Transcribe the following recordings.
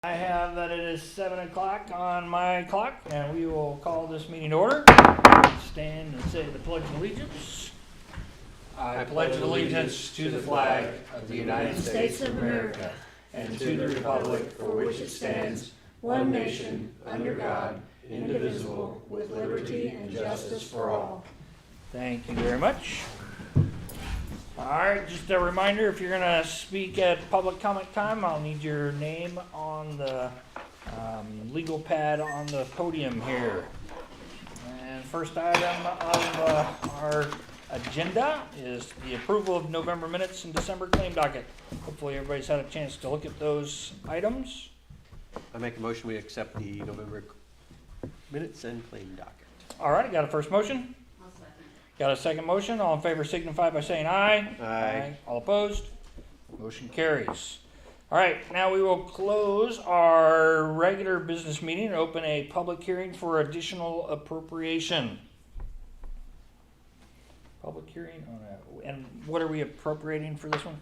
I have that it is 7 o'clock on my clock, and we will call this meeting to order. Stand and say the Pledge of Allegiance. I pledge allegiance to the flag of the United States of America and to the republic for which it stands, one nation, under God, indivisible, with liberty and justice for all. Thank you very much. All right, just a reminder, if you're going to speak at public comment time, I'll need your name on the legal pad on the podium here. And first item of our agenda is the approval of November minutes and December claim docket. Hopefully everybody's had a chance to look at those items. I make a motion we accept the November minutes and claim docket. All right, got a first motion? Got a second motion? All in favor signify by saying aye. Aye. All opposed? Motion carries. All right, now we will close our regular business meeting and open a public hearing for additional appropriation. Public hearing on that. And what are we appropriating for this one?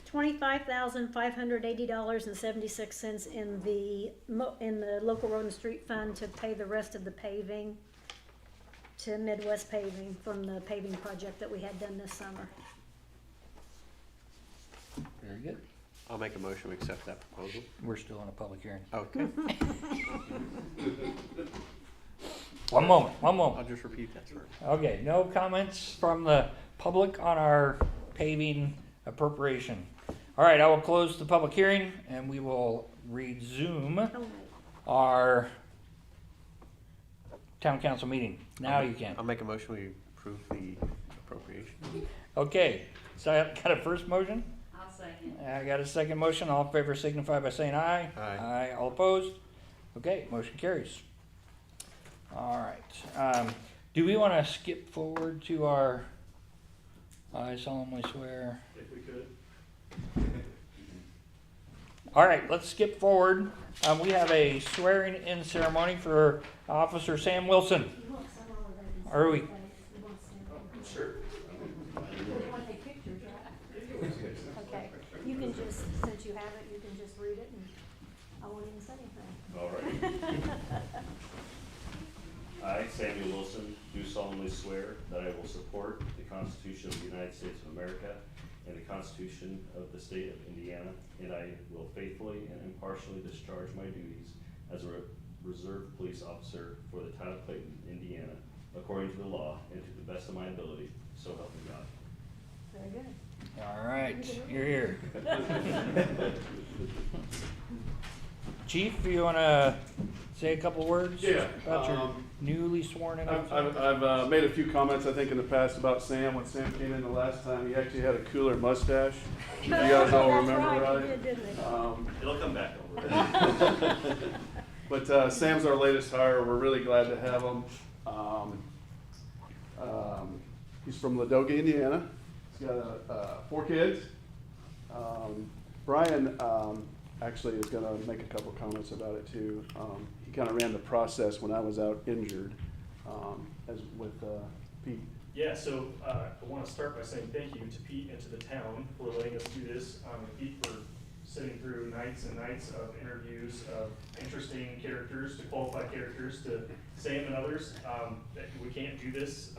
$25,580.76 in the local road and street fund to pay the rest of the paving to Midwest Paving from the paving project that we had done this summer. Very good. I'll make a motion we accept that proposal. We're still in a public hearing. Okay. One moment. I'll just repeat that, sir. Okay, no comments from the public on our paving appropriation. All right, I will close the public hearing and we will resume our town council meeting. Now you can. I'll make a motion we approve the appropriation. Okay, so I got a first motion? I'll second. I got a second motion. All in favor signify by saying aye. Aye. Aye. All opposed? Okay, motion carries. All right. Do we want to skip forward to our I solemnly swear? If we could. All right, let's skip forward. We have a swearing-in ceremony for Officer Sam Wilson. Are we? Sure. Okay, you can just, since you have it, you can just read it and I won't even say anything. All right. I, Samuel Wilson, do solemnly swear that I will support the Constitution of the United States of America and the Constitution of the State of Indiana, and I will faithfully and impartially discharge my duties as a reserve police officer for the town of Clayton, Indiana, according to the law and to the best of my ability, so help me God. Very good. All right, you're here. Chief, you want to say a couple words about your newly sworn in officer? I've made a few comments, I think, in the past about Sam. When Sam came in the last time, he actually had a cooler mustache. If you guys all remember That's right. he did, didn't he? It'll come back over. But Sam's our latest hire. We're really glad to have him. He's from Ladoga, Indiana. He's got 4 kids. Brian actually is going to make a couple comments about it too. He kind of ran the process when I was out injured, as with Pete. Yeah, so I want to start by saying thank you to Pete and to the town for letting us do this. Pete for sitting through nights and nights of interviews of interesting characters, to qualified characters, to Sam and others. That we can't do this.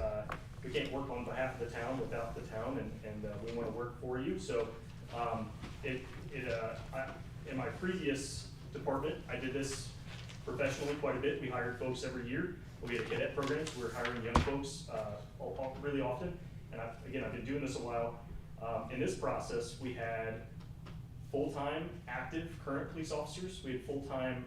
We can't work on behalf of the town without the town, and we want to work for you. So in my previous department, I did this professionally quite a bit. We hired folks every year. We had a cadet program, so we're hiring young folks really often. And I've been doing this a while. In this process, we had full-time, active, current police officers. We had full-time,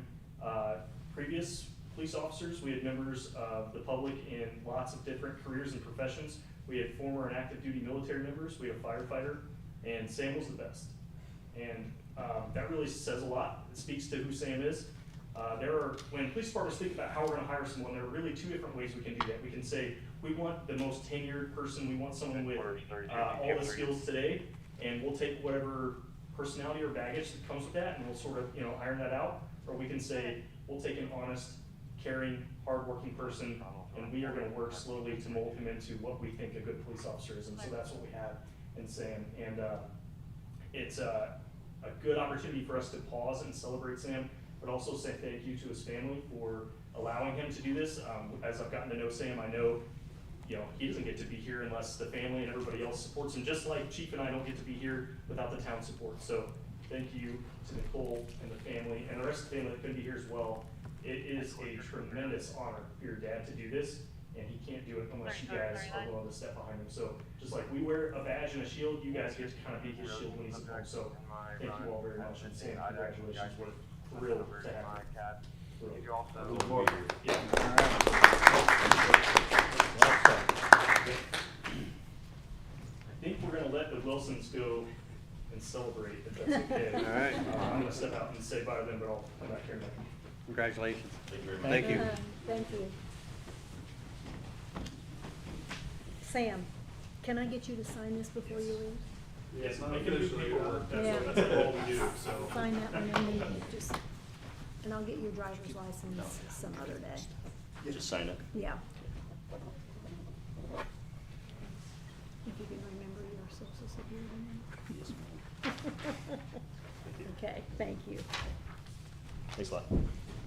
previous police officers. We had members of the public in lots of different careers and professions. We had former and active duty military members. We had a firefighter, and Sam was the best. And that really says a lot. It speaks to who Sam is. When police departments think about how we're going to hire someone, there are really 2 different ways we can do that. We can say, we want the most tenured person, we want someone with all the skills today, and we'll take whatever personality or baggage that comes with that, and we'll sort of iron that out. Or we can say, we'll take an honest, caring, hardworking person, and we are going to work slowly to mold him into what we think a good police officer is. And so that's what we have in Sam. And it's a good opportunity for us to pause and celebrate Sam, but also say thank you to his family for allowing him to do this. As I've gotten to know Sam, I know, you know, he doesn't get to be here unless the family and everybody else supports him, just like Chief and I don't get to be here without the town support. So thank you to Nicole and the family and the rest of the family that couldn't be here as well. It is a tremendous honor for your dad to do this, and he can't do it unless you guys are willing to step behind him. So just like we wear a badge and a shield, you guys get to kind of be his shield when he's at home. So thank you all very much, and Sam, congratulations. We're thrilled to have you. Thrilled. Yeah. I think we're gonna let the Wilsons go and celebrate, if that's okay. All right. I'm gonna step out and say bye to them, but I'll come back here in a minute. Congratulations. Thank you very much. Thank you. Thank you. Sam, can I get you to sign this before you leave? Yes, make it a good paperwork, Yeah. that's all we do, so. Sign that one and then just, and I'll get your driver's license some other day. Just sign it. Yeah. If you can remember your social security number. Okay, thank you. Thanks a lot.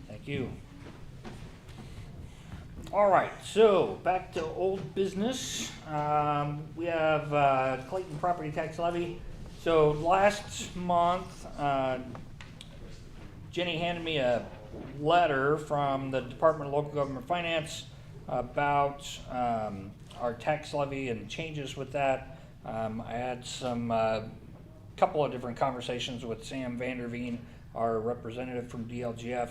Thank you. All right, so back to old business. We have Clayton property tax levy. So last month, Jenny handed me a letter from the Department of Local Government Finance about our tax levy and changes with that. I had some couple of different conversations with Sam Vanderveen, our representative from DLGF.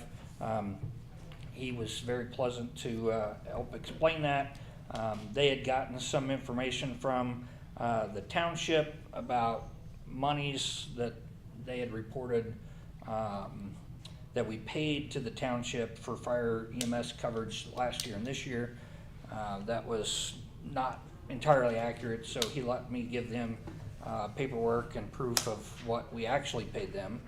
He was very pleasant to help explain that. They had gotten some information from the township about monies that they had reported that we paid to the township for fire EMS coverage last year and this year. That was not entirely accurate, so he let me give them paperwork and proof of what we actually paid them.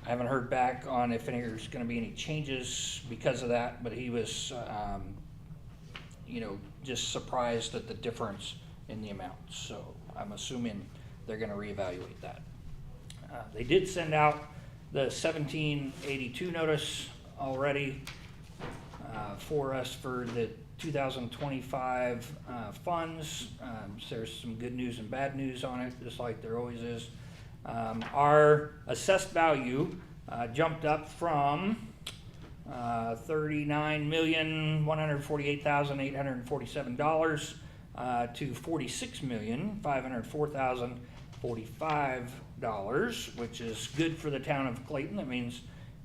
I haven't heard back on if there's going to be any changes because of that, but he was, you know, just surprised at the difference in the amount. So I'm assuming they're going to reevaluate that. They did send out the 1782 notice already for us for the 2025 funds. So there's some good news and bad news on it, just like there always is. Our assessed value jumped up from $39,148,847 to $46,504,045, which is good for the town of Clayton. That means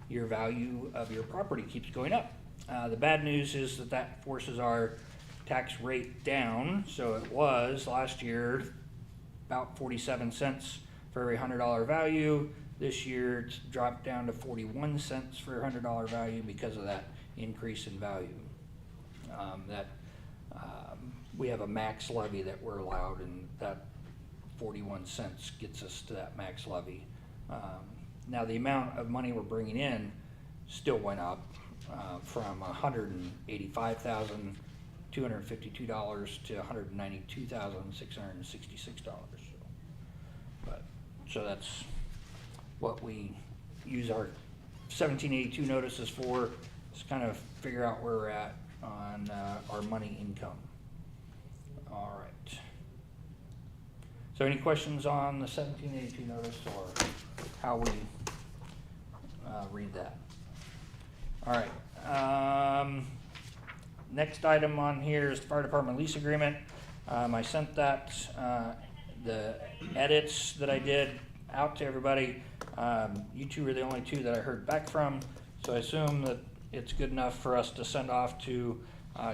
your value of your property keeps going up. The bad news is that forces our tax rate down. So it was last year about 47 cents for every $100 value. This year it's dropped down to 41 cents for a $100 value because of that increase in value. We have a max levy that we're allowed, and that 41 cents gets us to that max levy. Now the amount of money we're bringing in still went up from $185,252 to $192,666. So that's what we use our 1782 notices for, is kind of figure out where we're at on our money income. All right. So any questions on the 1782 notice or how we read that? All right. Next item on here is the fire department lease agreement. I sent that, the edits that I did out to everybody. You two are the only two that I heard back from, so I assume that it's good enough for us to send off to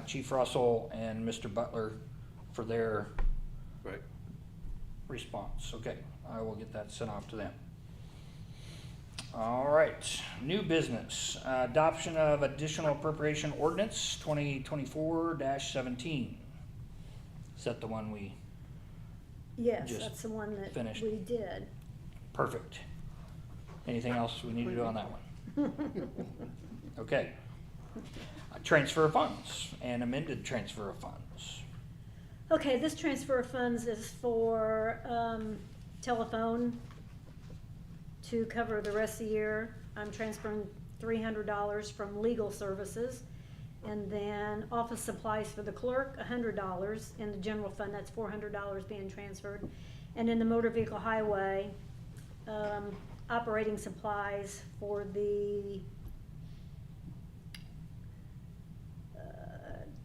Chief Russell and Mr. Butler for their Right. response. Okay, I will get that sent off to them. All right, new business, adoption of additional appropriation ordinance 2024-17. Is that the one we, Yes, Just that's the one that finished. we did. perfect. Anything else we need to do on that one? Okay. Transfer of funds and amended transfer of funds. Okay, this transfer of funds is for telephone to cover the rest of the year, I'm transferring $300 from legal services. And then office supplies for the clerk, $100. In the general fund, that's $400 being transferred. And in the motor vehicle highway, operating supplies for the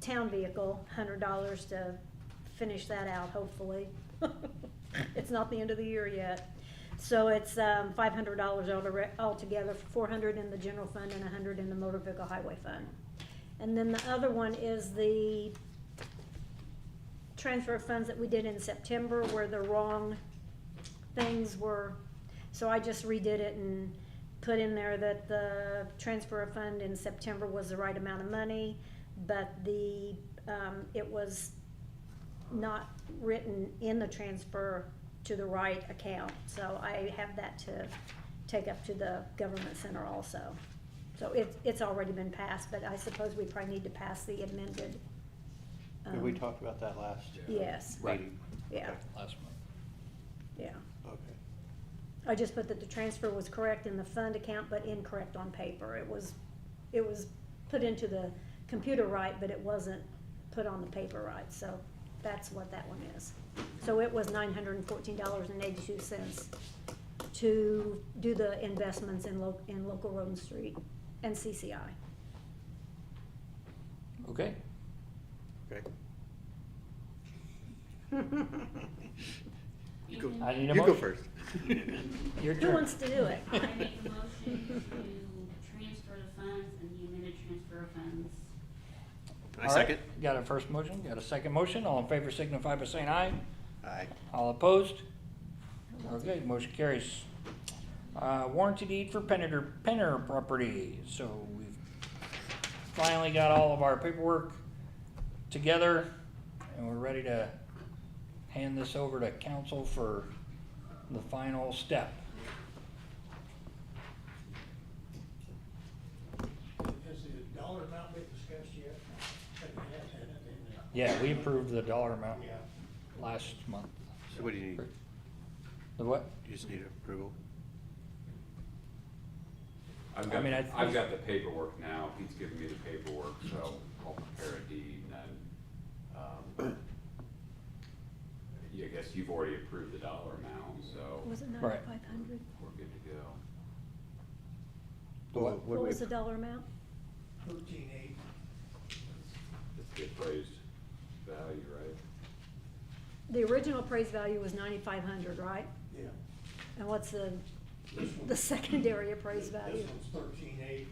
town vehicle, $100 to finish that out, hopefully. It's not the end of the year yet. So it's $500 altogether, $400 in the general fund and $100 in the motor vehicle highway fund. And then the other one is the transfer of funds that we did in September where the wrong things were. So I just redid it and put in there that the transfer of fund in September was the right amount of money, but it was not written in the transfer to the right account. So I have that to take up to the government center also. So it's already been passed, but I suppose we probably need to pass the amended. Did we talk about that last Yes, meeting? yeah, Last month. yeah. Okay. I just put that the transfer was correct in the fund account, but incorrect on paper. It was put into the computer right, but it wasn't put on the paper right, so that's what that one is. So it was $914.82 to do the investments in local road and street and CCI. Okay, Okay. You Go- can- I need a You go motion. first. Your Who turn. wants to do it? I make a motion to transfer the funds and the amended transfer of funds. I All right, second. got a first motion, got a second motion, all in favor signify by saying aye. Aye. All opposed? Okay, motion carries. Warranty deed for Penner property, so we've finally got all of our paperwork together, and we're ready to hand this over to council for the final step. Has the dollar amount been discussed yet? Have you had it in there? Yeah, we approved the dollar amount Yeah. last month. So what do you need? The what? You just need approval? I've I got, mean, I've got the paperwork now, Pete's giving me the paperwork, so I'll prepare a deed and then, yeah, I guess you've already approved the dollar amount, so Was it Right. 9,500? we're good to go. What? What was the dollar amount? 13.8. It's the appraised value, right? The original appraised value was 9,500, right? Yeah. And what's This one- the secondary appraised value? This one's 13.8,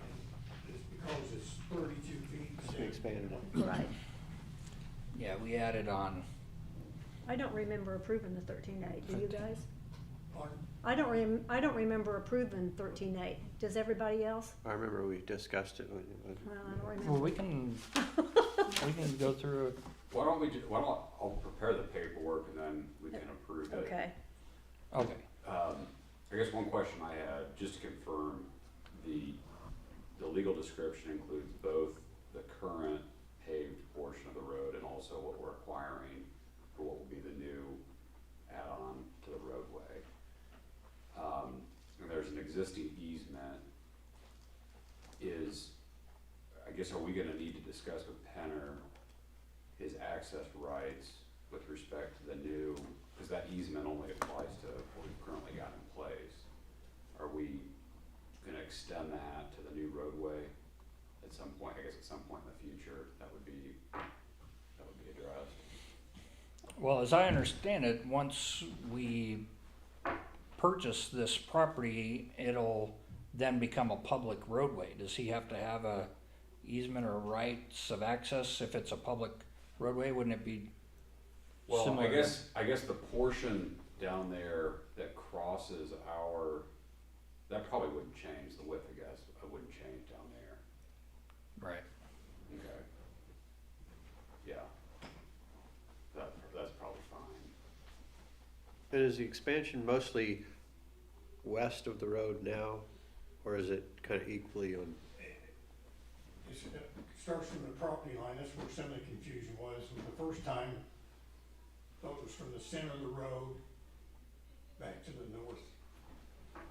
and it's because it's 32 feet. We expanded it. Right. Yeah, we added on, I don't remember approving the 13.8, do you guys? Pardon? I don't remember approving 13.8. Does everybody else? I remember we discussed it when it was. Well, I don't remember. well, we can go through it. I'll prepare the paperwork and then we can approve it. Okay. Okay, I guess one question I had, just to confirm, the legal description includes both the current paved portion of the road and also what we're acquiring for what will be the new add-on to the roadway. And there's an existing easement. I guess, are we gonna need to discuss with Penner his access rights with respect to the new, because that easement only applies to what we've currently got in place. Are we gonna extend that to the new roadway at some point? I guess at some point in the future, that would be addressed. well, as I understand it, once we purchase this property, it'll then become a public roadway. Does he have to have a easement or rights of access if it's a public roadway? Wouldn't it be Well, similar? I guess the portion down there that crosses that probably wouldn't change, the width, I guess, it wouldn't change down there. Right. Okay. Yeah. That's probably fine. And is the expansion mostly west of the road now, or is it kind of equally on? It starts from the property line, that's where some of the confusion was. The first time, thought it was from the center of the road back to the north.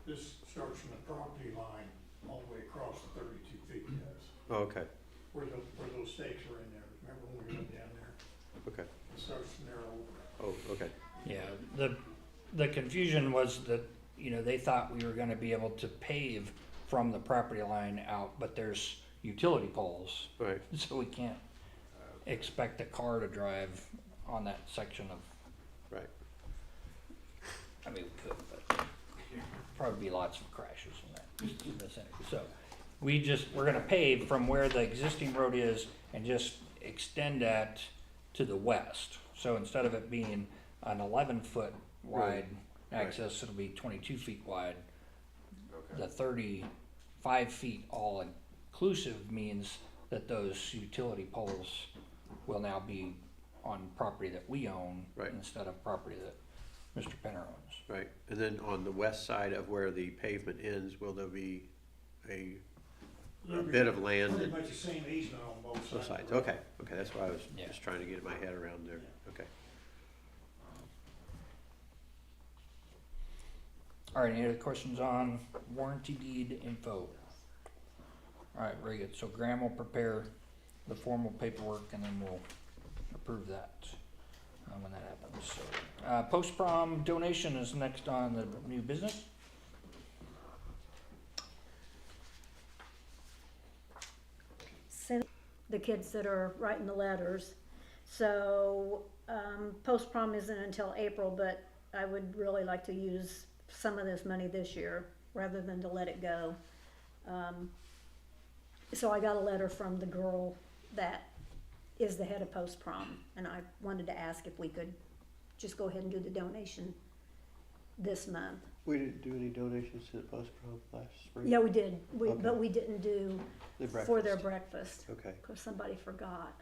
This starts from the property line all the way across the 32 feet, yes. Oh, okay, Where those stakes were in there, remember when we went down there? okay, It starts from there over. oh, okay, Yeah, the confusion was that, you know, they thought we were gonna be able to pave from the property line out, but there's utility poles, right, so we can't expect a car to drive on that section of, right. I mean, we could, but probably be lots of crashes in that vicinity. So, we're gonna pave from where the existing road is and just extend that to the west. So instead of it being an 11-foot wide Right. access, it'll be 22 feet wide. The Okay. 35 feet all inclusive means that those utility poles will now be on property that we own Right. instead of property that Mr. Penner owns. Right, and then on the west side of where the pavement ends, will there be a bit of land Pretty that, much the same easement on both sides. both sides? Okay, okay, that's why I was Yeah. just trying to get my head around there, okay. All right, any other questions on warranty deed info? All right, very good. So Graham will prepare the formal paperwork and then we'll approve that when that happens. So, post-prom donation is next on the new business. Send the kids that are writing the letters. So, post-prom isn't until April, but I would really like to use some of this money this year rather than to let it go. So I got a letter from the girl that is the head of post-prom, and I wanted to ask if we could just go ahead and do the donation this month. We didn't do any donations to the post-prom last spring? Yeah, we did, Okay. but we didn't do The for their breakfast. breakfast, Okay, because somebody forgot.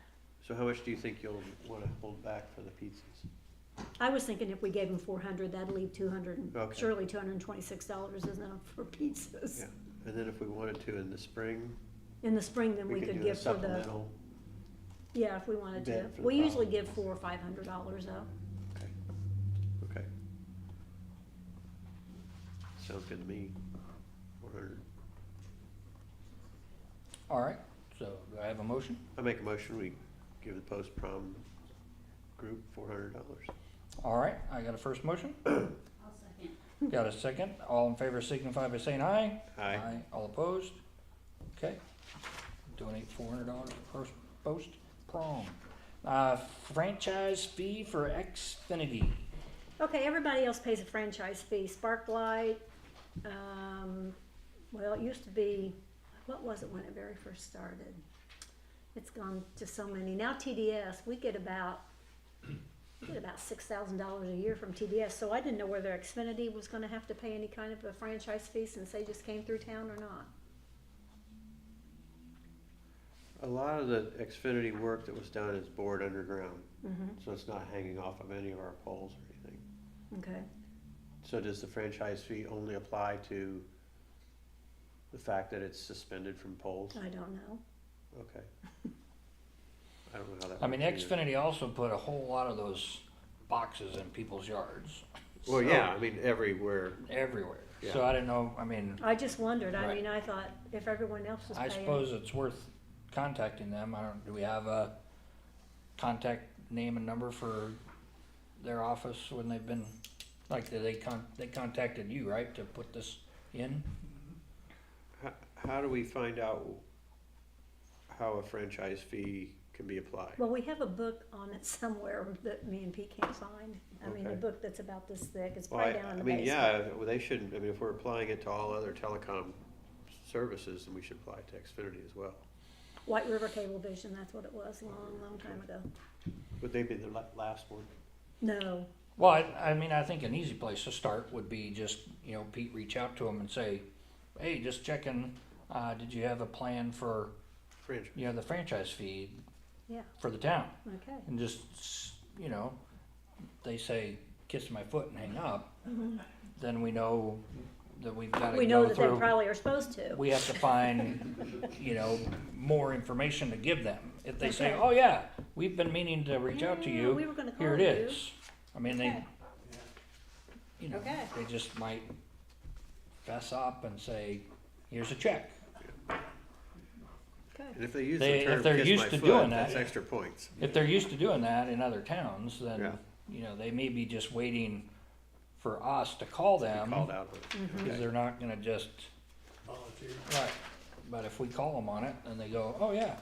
so how much do you think you'll wanna hold back for the pizzas? I was thinking if we gave them 400, that'd leave 200, Okay. surely $226 is enough for pizzas. Yeah, and then if we wanted to in the spring, In the spring, then we we could could do a give for the, supplemental, yeah, if we wanted to. bid for the We usually prom. give $400 or $500 though. okay, okay. Sounds good to me, 400. All right, so do I have a motion? I make a motion, we give the post-prom group $400. All right, I got a first motion. I'll second. Got a second. All in favor signify by saying aye. Aye. All opposed? Okay. Donate $400 for post prom. Franchise fee for Xfinity. Okay, everybody else pays a franchise fee. Sparklight, well, it used to be, what was it when it very first started? It's gone to so many. Now TDS, we get about $6,000 a year from TDS, so I didn't know whether Xfinity was gonna have to pay any kind of a franchise fee since they just came through town or not. A lot of the Xfinity work that was done is bored underground, Mm-hmm, so it's not hanging off of any of our poles or anything. okay. So does the franchise fee only apply to the fact that it's suspended from poles? I don't know. Okay. I don't know how that works. I mean, either. Xfinity also put a whole lot of those boxes in people's yards. Well, yeah, I mean, everywhere. Everywhere. So Yeah. I didn't know, I mean, I just wondered, I Right. mean, I thought if everyone else was I paying. suppose it's worth contacting them. Do we have a contact name and number for their office when they've been, like, they contacted you, right, to put this in? How do we find out how a franchise fee can be applied? Well, we have a book on it somewhere that me and Pete can't find. I mean, a Okay. book that's about this thick. It's Well, probably down in the I mean, basement. yeah, well, they shouldn't, I mean, if we're applying it to all other telecom services, then we should apply it to Xfinity as well. White River Cablevision, that's what it was, a long, long time ago. Would they be the last one? No, Well, I mean, I think an easy place to start would be just, you know, Pete reach out to them and say, hey, just checking, did you have a plan for, Franchise. you know, the franchise fee yeah, for the town? okay. And just, you know, they say, kiss my foot and hang up, then we know that we've gotta We know go that they through. probably are supposed to. We have to find, you know, more information to give them. If they say, Okay. oh yeah, we've been meaning to reach out to Yeah, you, we were gonna here it call is. I mean, they, Okay. you know, Okay. they just might fess up and say, here's a check. Okay. And if they use They- the term if they're kiss used my to foot, doing that's that- extra points. If they're used to doing that in other towns, Yeah. then, you know, they may be just waiting for us to call them, Called out with. because they're not gonna just, Volunteer. right. But if we call them on it, and they go, oh yeah,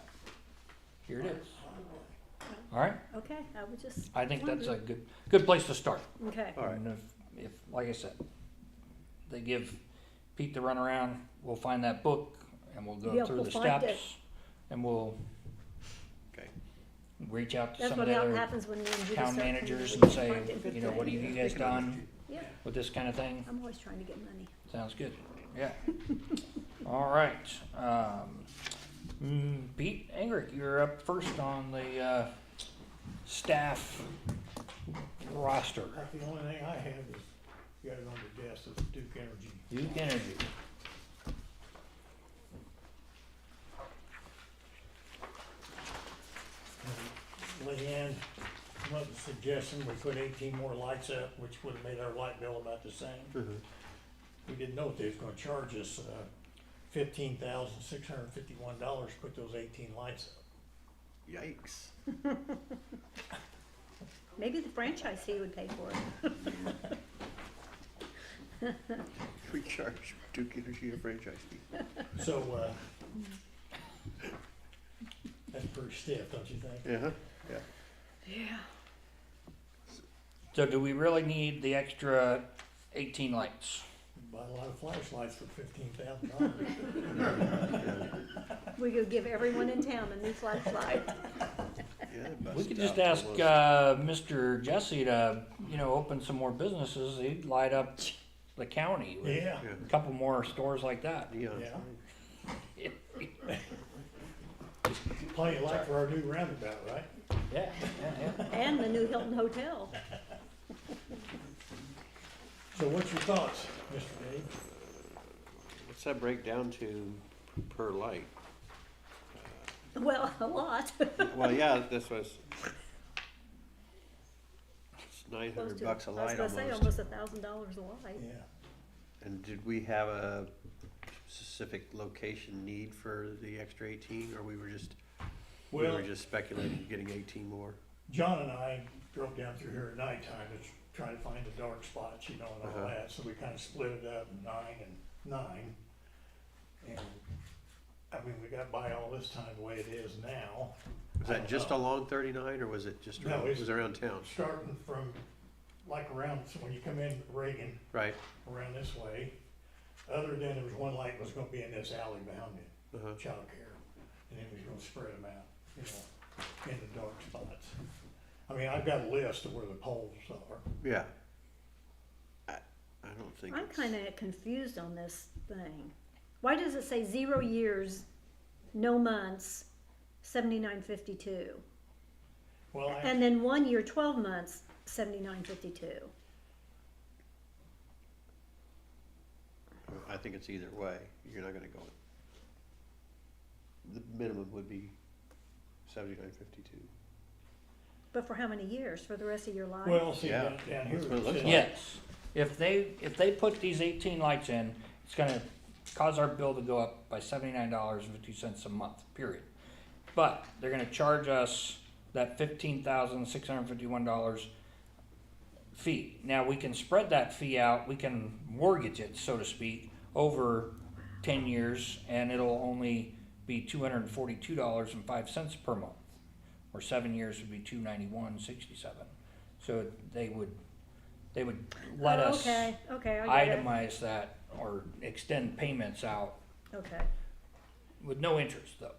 here it is. All right, Okay, I was just. I think that's a wondering. good place to start. Okay, All right. And if, like I said, they give Pete the runaround, we'll find that book and we'll go Yeah, through we'll the find it. steps. And we'll Okay. reach out to that's some of what the other happens when me and Judy town start coming managers up with and say, content. you know, what have you guys done Yeah, with this kind of thing? I'm always trying to get money. Sounds good, yeah. All right, Pete Engrick, you're up first on the, staff roster. About the only thing I have is, got it on the desk, is Duke Energy. Duke Energy. Leanne, come up with a suggestion, we put 18 more lights up, which would have made our light bill about the same. We didn't know they was gonna charge us, $15,651 to put those 18 lights up. Yikes. Maybe the franchisee would pay for it. We charge Duke Energy a franchise fee. So, that's pretty stiff, don't you think? Yeah, yeah. Yeah. So do we really need the extra 18 lights? Buy a lot of flashlights for $15,000. We could give everyone in town a new flashlight. Yeah, it We busts could out just ask, almost. Mr. Jesse to, you know, open some more businesses. He'd light up the county with Yeah, Yeah. a couple more stores like that. Neon yeah. sign. Plenty of light for our new roundabout, right? Yeah, yeah, yeah. And the new Hilton Hotel. So what's your thoughts, Mr. Dave? What's that break down to per light? Well, a lot. Well, yeah, that's what it's Close $900 to- a I was light gonna say almost. almost $1,000 a light. Yeah. And did we have a specific location need for the extra 18, or we were just Well, speculating getting 18 more? John and I drove down through here at nighttime to try to find the dark spots, you know, and all Uh-huh. that, so we kinda split it up in 9 and 9. And, I mean, we got by all this time the way it is now. Was I that don't just know. along 39, or was it just No, around, it's- it was around town? Starting from, like around, so when you come in Reagan, Right, around this way, other than there was one light was gonna be in this alley behind it. uh-huh. Childcare, and then we're gonna spread them out, you know, in the dark spots. I mean, I've got a list of where the poles are. Yeah. I don't think I'm it's- kinda confused on this thing. Why does it say 0 years, no months, 79.52? Well, And then 1 year, 12 months, 79.52. I think it's either way. You're not gonna go. The minimum would be 79.52. But for how many years? For the rest of your life? well, see, Yeah, down here, that's what it it looks says- like. Yes, if they put these 18 lights in, it's gonna cause our bill to go up by $79.52 a month, period. But they're gonna charge us that $15,651 fee. Now, we can spread that fee out, we can mortgage it, so to speak, over 10 years, and it'll only be $242.05 per month. Or 7 years would be $291.67. So they would let Oh, us okay, okay, I get it. itemize that or extend payments out Okay. with no interest though.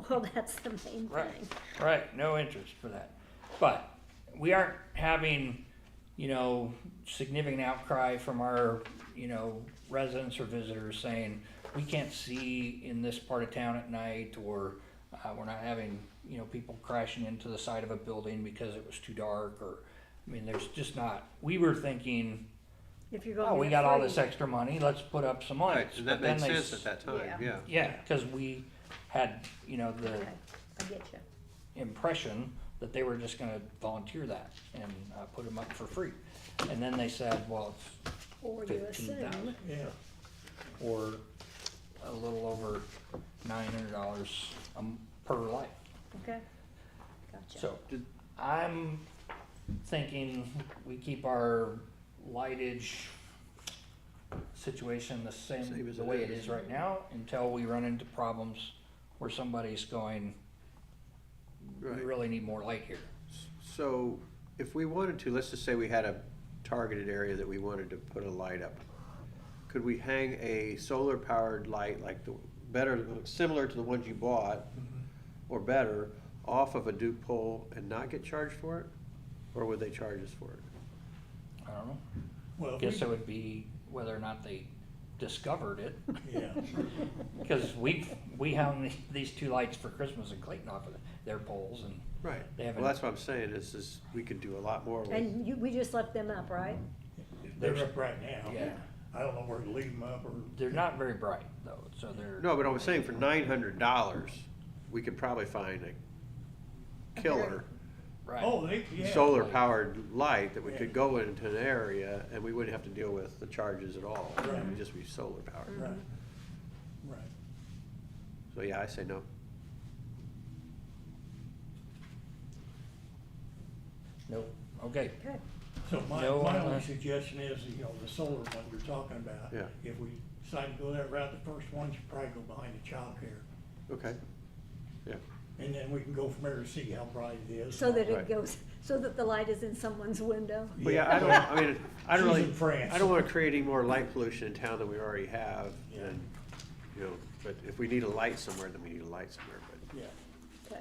Well, that's the main Right. thing. Right, no interest for that. But we aren't having, you know, significant outcry from our, you know, residents or visitors saying, we can't see in this part of town at night, or we're not having, you know, people crashing into the side of a building because it was too dark, or, I mean, there's just not, we were thinking, If you're gonna oh, be we got all afraid. this extra money, let's put up some Right, lights. and that But then made they sense s- at that time, Yeah. yeah. Yeah, cause we had, you know, the Okay, I get you. impression that they were just gonna volunteer that and put them up for free. And then they said, well, it's Or you 15,000. assume, Yeah, or a little over $900 per light. okay, gotcha. So I'm thinking we keep our lightage situation the Same same, as the it way it is. is right now, until we run into problems where somebody's going, we Right. really need more light here. So if we wanted to, let's just say we had a targeted area that we wanted to put a light up. Could we hang a solar powered light like the better, similar to the ones you bought or better off of a Duke pole and not get charged for it? Or would they charge us for it? I don't know. well, Guess it would be whether or not they discovered it, yeah, because we hung these two lights for Christmas in Clayton off of their poles, and Right. They haven't- Well, that's what I'm saying is we could do a lot more with. And we just left them up, right? they're up right now. Yeah. I don't know where to leave them up or. they're not very bright though, so they're. No, but I was saying for $900, we could probably find a killer Right. Oh, yeah. solar powered light that we could go into an area and we wouldn't have to deal with the charges at all. It Right. would just be solar powered. Right, right. So yeah, I say no. Nope, okay. Okay, So my No, only uh, suggestion is, the solar one you're talking about. Yeah. If we decide to go that route, the first one should probably go behind the childcare. Okay. Yeah. And then we can go from there to see how bright it is. so that Right. it goes, so that the light is in someone's window. Well, yeah, I don't She's really, in France. I don't wanna create any more light pollution in town than we already have. Yeah. And, but if we need a light somewhere, then we need a light somewhere, but. Yeah, Okay,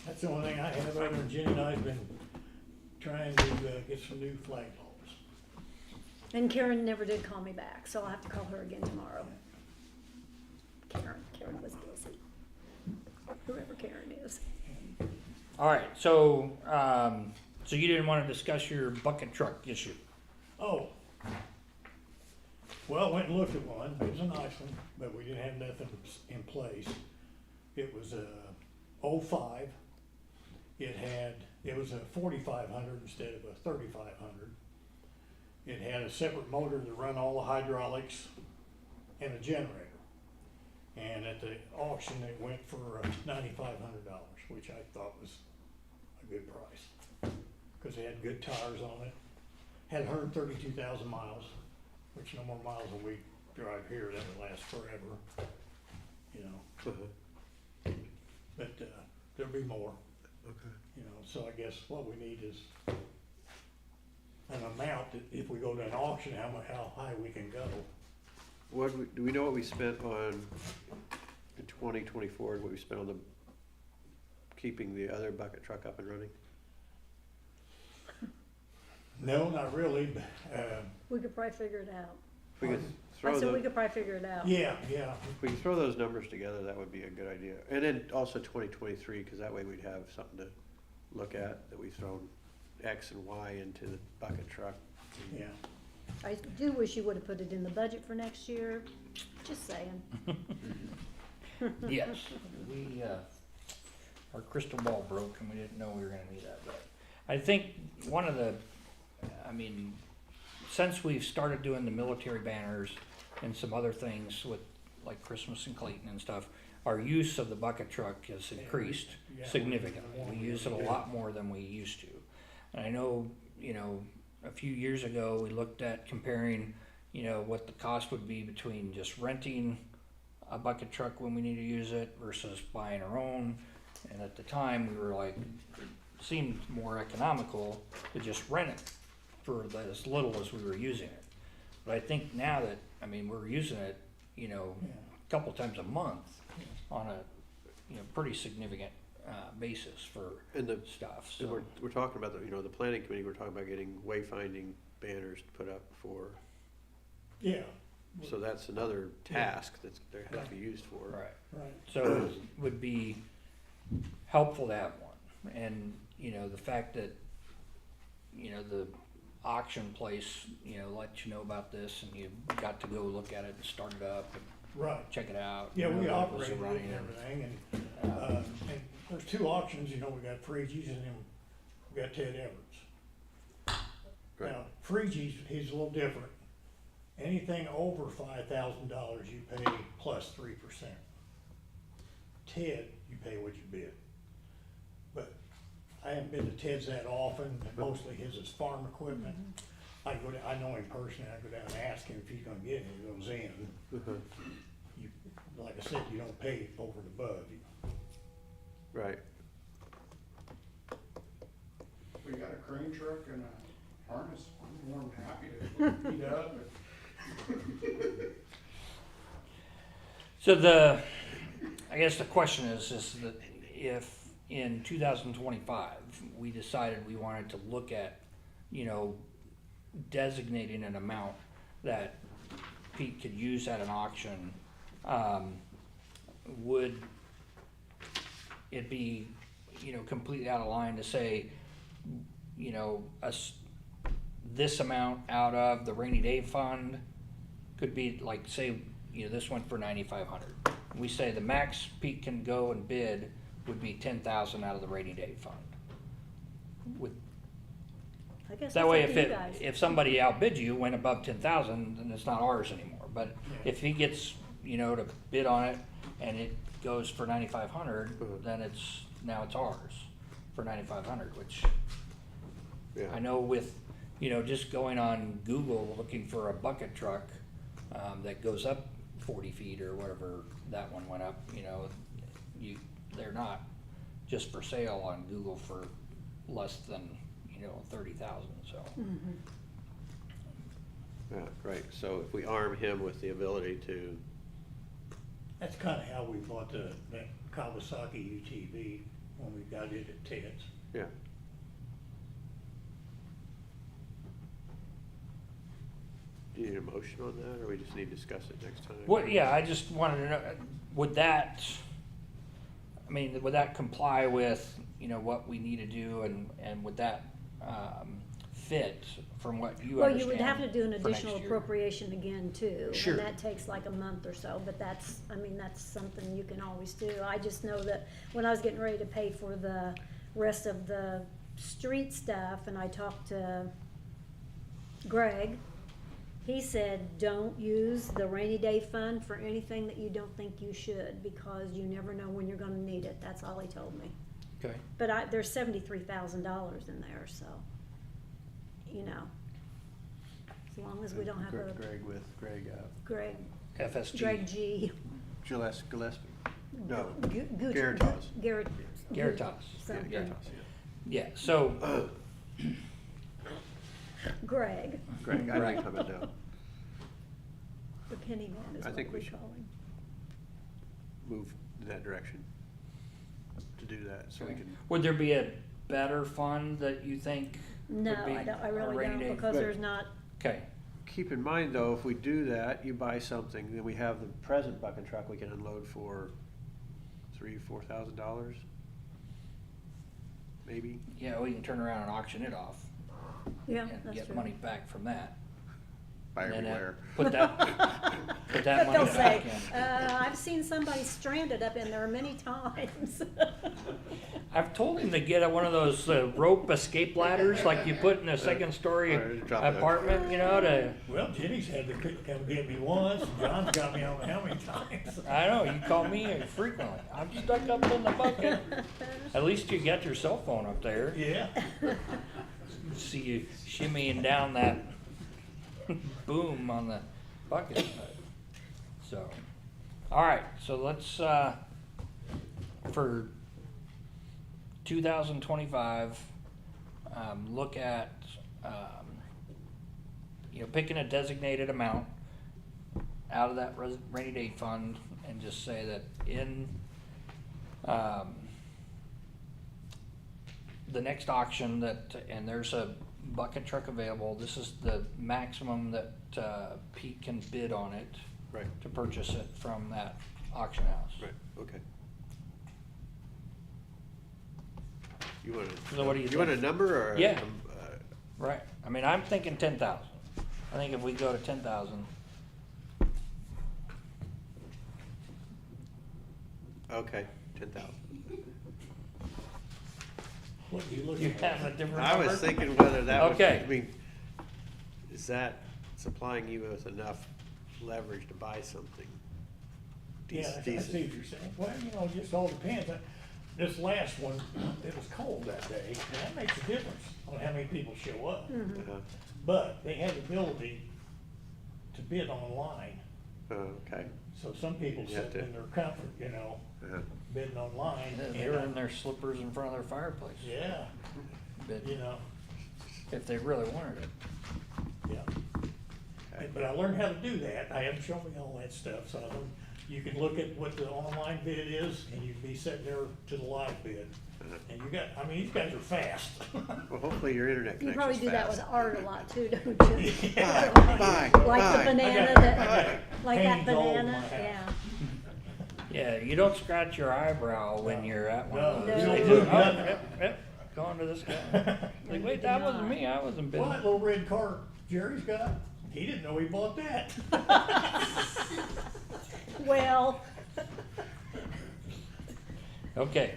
that's the only thing I have, other than Jenny and I've been trying to, get some new flagpoles. and Karen never did call me back, so I'll have to call her again tomorrow. Karen was busy. Whoever Karen is. All right, so, so you didn't wanna discuss your bucket truck issue? Oh. Well, I went and looked at one, it was a nice one, but we didn't have nothing in place. It was a '05. It was a 4,500 instead of a 3,500. It had a separate motor to run all the hydraulics and a generator. And at the auction, it went for $9,500, which I thought was a good price. Cause it had good tires on it, had 132,000 miles, which no more miles than we drive here, that would last forever, but, there'll be more. Okay. So I guess what we need is an amount that if we go to an auction, how high we can go. Do we know what we spent on in 2024, what we spent on keeping the other bucket truck up and running? No, not really, but, We could probably figure it out. If we could I throw said we the, could probably figure it out. yeah, if we could throw those numbers together, that would be a good idea. And then also 2023, cause that way we'd have something to look at, that we've thrown X and Y into the bucket truck. yeah. I do wish you would have put it in the budget for next year, just saying. Yes, we, our crystal ball broke and we didn't know we were gonna need that, but I think one of the, since we've started doing the military banners and some other things with, like Christmas and Clayton and stuff, our use of the bucket truck has increased Yeah. significantly. We use it a lot more than we used to. And I know, a few years ago, we looked at comparing, what the cost would be between just renting a bucket truck when we need to use it versus buying our own. And at the time, we were like, it seemed more economical to just rent it for as little as we were using it. But I think now that, we're using it, a couple times a month on a, pretty significant, basis for And the, stuff, and so. we're talking about the planning committee, we're talking about getting wayfinding banners to put up for, Yeah, so that's another task that's, they have to be used for. Right. right. So it would be helpful to have one. And, the fact that, the auction place, let you know about this and you got to go look at it and start it up and Right. check it out. Yeah, we know what was operated it running and and- everything, and there's two auctions, we got Freegies and then we got Ted Everett's. Right. Now, Freegie's, he's a little different. Anything over $5,000, you pay plus 3%. Ted, you pay what you bid. But I haven't been to Ted's that often, and mostly his is farm equipment. I go down, I know him personally, I go down and ask him if he's gonna get it, he goes in. You, like I said, you don't pay over and above. Right. We got a crane truck and a harness, I'm more than happy to heat up. So I guess the question is that if in 2025, we decided we wanted to look at, designating an amount that Pete could use at an auction, would it be, completely out of line to say, this amount out of the rainy day fund could be like, say, this went for 9,500. We say the max Pete can go and bid would be 10,000 out of the rainy day fund. With I guess that that's way, up if to you guys. if somebody outbids you, went above 10,000, then it's not ours anymore. But if he gets, to bid on it and it goes for 9,500, then now it's ours for 9,500, which Yeah. I know with, just going on Google looking for a bucket truck, that goes up 40 feet or whatever that one went up, they're not just for sale on Google for less than, 30,000, so. Yeah, right. So if we arm him with the ability to, That's kinda how we bought that Kawasaki UTV when we got it at Ted's. yeah. Do you need a motion on that, or we just need to discuss it next time? I just wanted to know, would that comply with, what we need to do, and would that, fit from what you Well, understand you would have to do an for next additional year? appropriation again too. Sure. And that takes like a month or so, but that's something you can always do. I just know that when I was getting ready to pay for the rest of the street stuff, and I talked to Greg, he said, don't use the rainy day fund for anything that you don't think you should, because you never know when you're gonna need it. That's all he told me. Okay, But there's $73,000 in there, so, as long as we don't have a Greg, Greg FSG, G. Gillespie? No. Garrett. Garritas. Garrett. Garritas. Yeah, Something. Garritas, yeah, so, Greg, Greg, I know what you're talking about now. the penny man is I what think we we should- call him. Move in that direction to do that, so we okay. can, Would there be a better fund that you think No, would be I a really rainy don't, day? because there's not, Okay, keep in mind though, if we do that, you buy something, then we have the present bucket truck we can unload for $3,000-4,000, maybe. yeah, we can turn around and auction it off yeah, and that's get true. money back from that. Buy And then, everywhere. Put that But money they'll back say, in. I've seen somebody stranded up in there many times. I've told him to get one of those rope escape ladders like you put in a second story Right, drop it. apartment, to, Well, Jenny's had to come get me once, and John's got me I don't know how many times. I know, you call me frequently. I'm stuck up in the bucket. At least you got your cell phone up there. Yeah. See you shimmying down that boom on the bucket. So, all right, so let's, for 2025, look at, picking a designated amount out of that rainy day fund and just say that in, the next auction and there's a bucket truck available, this is the maximum that, Pete can bid on it. Right. To purchase it from that auction house. Right, okay. You want So what do you you want a think? number or? Yeah. Right, I'm thinking 10,000. I think if we go to 10,000, Okay, 10,000. What are you looking you at? have a different I number? was thinking whether that would, Okay. I mean, is that supplying you with enough leverage to buy something? Yeah, I see decent? what you're saying. Well, you know, it just all depends. This last one, it was cold that day, and that makes a difference on how many people show up. Uh-huh. But they have the ability to bid online. Okay. So some people You have sit to- in their comfort, you know, Uh-huh. bidding online. They're in their slippers in front of their fireplace. Yeah, But you know, if they really wanted it. yeah. Okay. But I learned how to do that. I haven't shown me all that stuff, so you can look at what the online bid is, and you can be sitting there to the live bid. And you got, I mean, these guys are fast. Well, hopefully your internet You connection's probably do that fast. with art a lot too, don't you? Bye, Like the bye. banana I that, got like that paintings all over my banana, house. yeah. Yeah, you don't scratch your eyebrow when you're at one of No, those. no. They No. just, oh, yep, going to this guy. Like, wait, that wasn't me, I wasn't Well, bidding. that little red car Jerry's got, he didn't know he bought that. Well, Okay.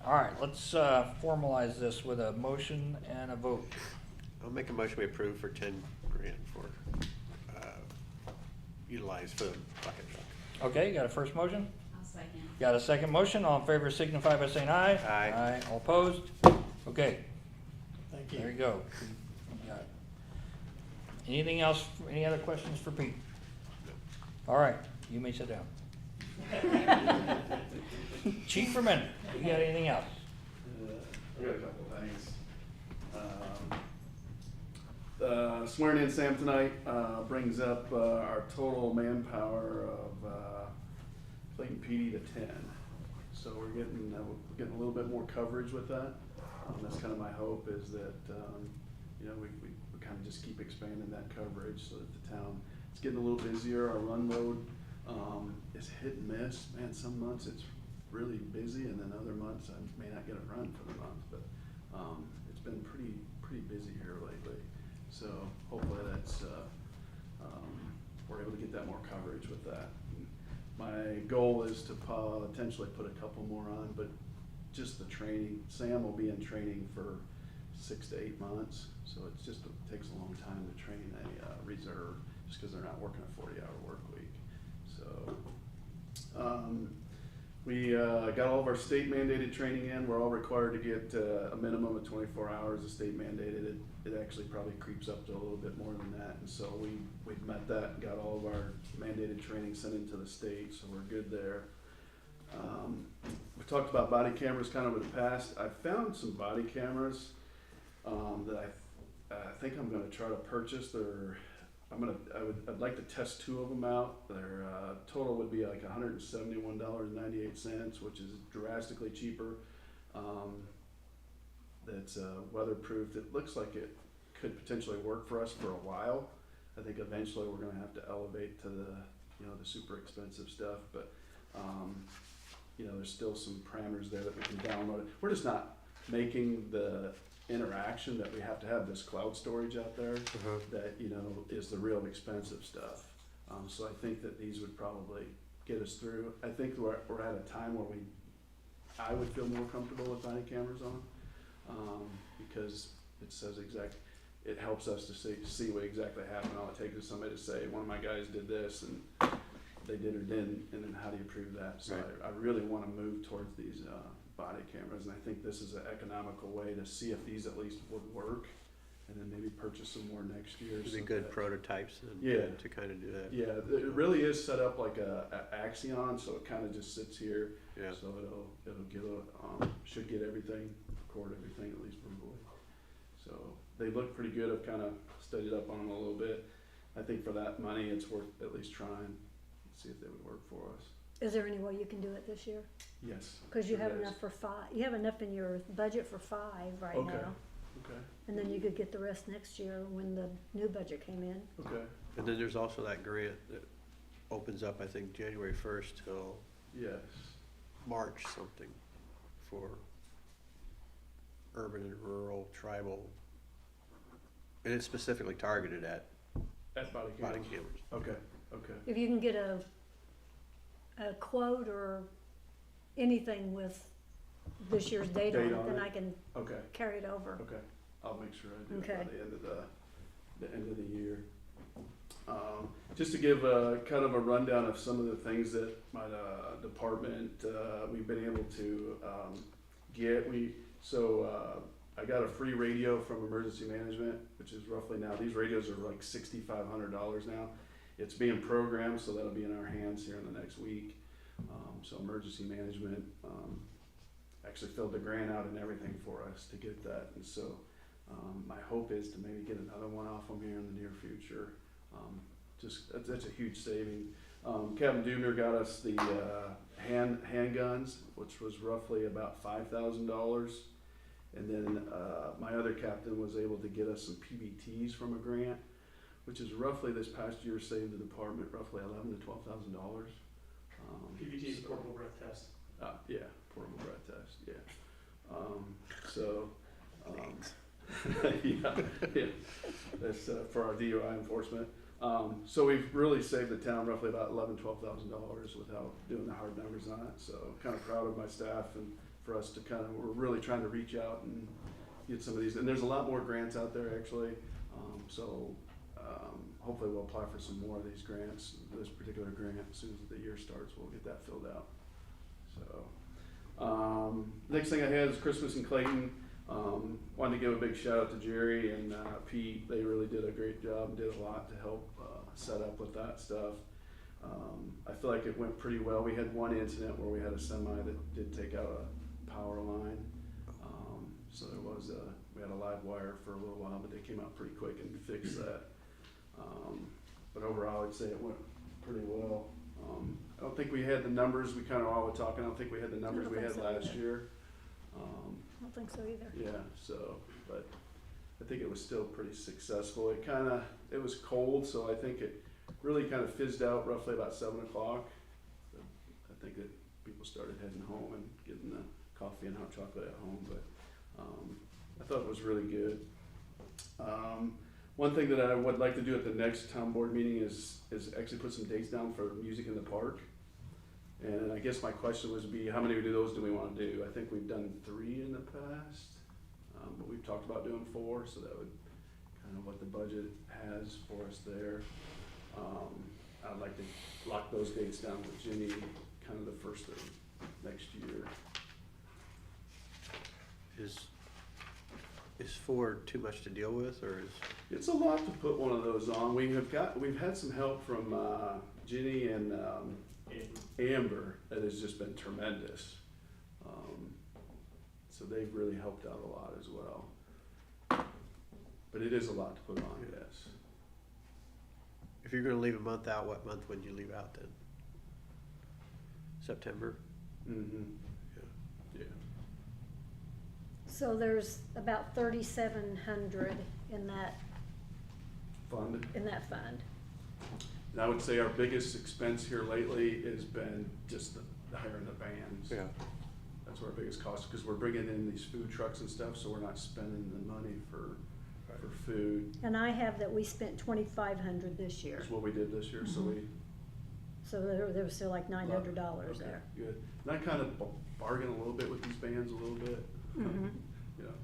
All right, let's formalize this with a motion and a vote. I'll make a motion we approve for 10 grand for, utilize for the bucket truck. Okay, got a first motion? I'll second. Got a second motion? All in favor signify by saying aye. Aye. Aye, all opposed? Okay, Thank there you you. go. Got it. Anything else, any other questions for Pete? All right, you may sit down. Chief Remender, you got anything else? I got a couple of things. Swearing in Sam tonight, brings up, our total manpower of, Clayton PD to 10. So we're getting a little bit more coverage with that. That's kind of my hope is that, you know, we kind of just keep expanding that coverage so that the town, it's getting a little busier. Our run load, is hit and miss. Man, some months it's really busy and then other months I may not get a run for the month, but, it's been pretty busy here lately. So hopefully that's, we're able to get that more coverage with that. My goal is to potentially put a couple more on, but just the training, Sam will be in training for 6 to 8 months. So it's just, it takes a long time to train a reserve, just because they're not working a 40-hour work week. So, we got all of our state mandated training in. We're all required to get a minimum of 24 hours of state mandated. It actually probably creeps up to a little bit more than that. And so we've met that and got all of our mandated training sent into the state, so we're good there. We talked about body cameras kind of in the past. I found some body cameras that I think I'm gonna try to purchase. I'd like to test 2 of them out. Their total would be like $171.98, which is drastically cheaper. That's weatherproofed. It looks like it could potentially work for us for a while. I think eventually we're gonna have to elevate to the super expensive stuff, but there's still some parameters there that we can download. We're just not making the interaction that we have to have this cloud storage out there that is the real expensive stuff. So I think that these would probably get us through. I think we're at a time where I would feel more comfortable with body cameras on, because it helps us to see what exactly happened. All it takes is somebody to say, one of my guys did this and they did or didn't, and then how do you prove that? So Right. I really wanna move towards these body cameras, and I think this is an economical way to see if these at least would work, and then maybe purchase some more next year. It'd so be good that- prototypes and Yeah. to kind of do that. Yeah, it really is set up like a Axion, so it kinda just sits here. Yeah. So it'll get should get everything, record everything at least verbally. So they look pretty good. I've kinda studied up on them a little bit. I think for that money, it's worth at least trying, see if they would work for us. is there any way you can do it this year? Yes. Cause you sure have is. enough for 5, you have enough in your budget for 5 right Okay. now. Okay, And then you could get the rest next year when the new budget came in. okay, And then there's also that grant that opens up, I think, January 1st till yes, March something for urban and rural tribal. And it's specifically targeted at at body body cameras. cameras. Okay, okay, If you can get a quote or anything with this year's date on Date it, on then it. I can okay, carry it over. okay. I'll make sure I do it by Okay. the end of the year. Just to give a kind of a rundown of some of the things that my department we've been able to get. I got a free radio from Emergency Management, which is roughly now, these radios are like $6,500 now. It's being programmed, so that'll be in our hands here in the next week. So Emergency Management actually filled the grant out and everything for us to get that. And so my hope is to maybe get another one off them here in the near future. That's a huge saving. Captain Dubner got us the handguns, which was roughly about $5,000. And then my other captain was able to get us some PBTs from a grant, which is roughly this past year saved the department roughly $11,000 to $12,000. PBT is a portable breath test. Yeah, portable breath test. Yeah. Yeah. That's for our DUI enforcement. So we've really saved the town roughly about $11,000 to $12,000 without doing the hard numbers on it. So kind of proud of my staff and for us to we're really trying to reach out and get some of these. And there's a lot more grants out there actually. Hopefully we'll apply for some more of these grants. This particular grant, as soon as the year starts, we'll get that filled out. So next thing I had is Christmas in Clayton. Wanted to give a big shout out to Jerry and Pete. They really did a great job and did a lot to help set up with that stuff. I feel like it went pretty well. We had one incident where we had a semi that did take out a power line. So we had a live wire for a little while, but they came out pretty quick and fixed that. But overall, I'd say it went pretty well. I don't think we had the numbers. We kind of all were talking. I don't think we had the numbers we had last year. I don't think so either. Yeah, but I think it was still pretty successful. It was cold, so I think it really kind of fizzed out roughly about 7 o'clock. I think that people started heading home and getting the coffee and hot chocolate at home, but I thought it was really good. One thing that I would like to do at the next town board meeting is actually put some dates down for music in the park. And I guess my question would be, how many of those do we want to do? I think we've done 3 in the past, but we've talked about doing 4, so that would kind of what the budget has for us there. I'd like to lock those dates down with Jimmy, kind of the first of next year. Is 4 too much to deal with, or is? It's a lot to put one of those on. We've had some help from Ginny and Amber that has just been tremendous. So they've really helped out a lot as well. But it is a lot to put on, yes. If you're gonna leave a month out, what month would you leave out then? September? Mm-hmm. Yeah. So there's about 3,700 in that Fund. fund. And I would say our biggest expense here lately has been just the hiring the bands. Yeah. That's our biggest cost, because we're bringing in these food trucks and stuff, so we're not spending the money for food. And I have that we spent 2,500 this year. That's what we did this year, so we. So there was still like $900 Okay, there. good. And I kind of bargain a little bit with these bands a little bit. Mhm. You know,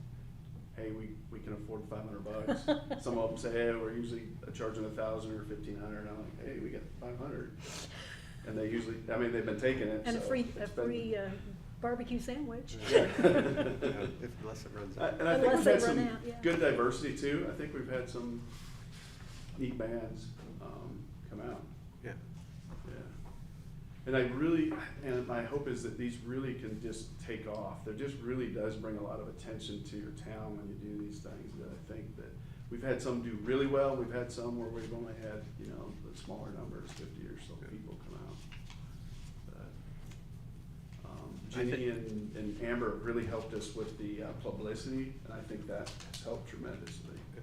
hey, we can afford $500. Some of them say, hey, we're usually charging 1,000 or 1,500. And I'm like, hey, we get 500. And they usually, I mean, they've been taking it. And a so free it's been- barbecue sandwich. Yeah. Unless it runs out. And I think Unless we've they had run some out, yeah. good diversity too. I think we've had some neat bands come out. Yeah. Yeah. And my hope is that these really can just take off. There just really does bring a lot of attention to your town when you do these things. That I think that we've had some do really well. We've had some where we've only had, the smaller numbers, 50 or so people come out. Ginny and Amber have really helped us with the publicity, and I think that has helped tremendously. Yeah.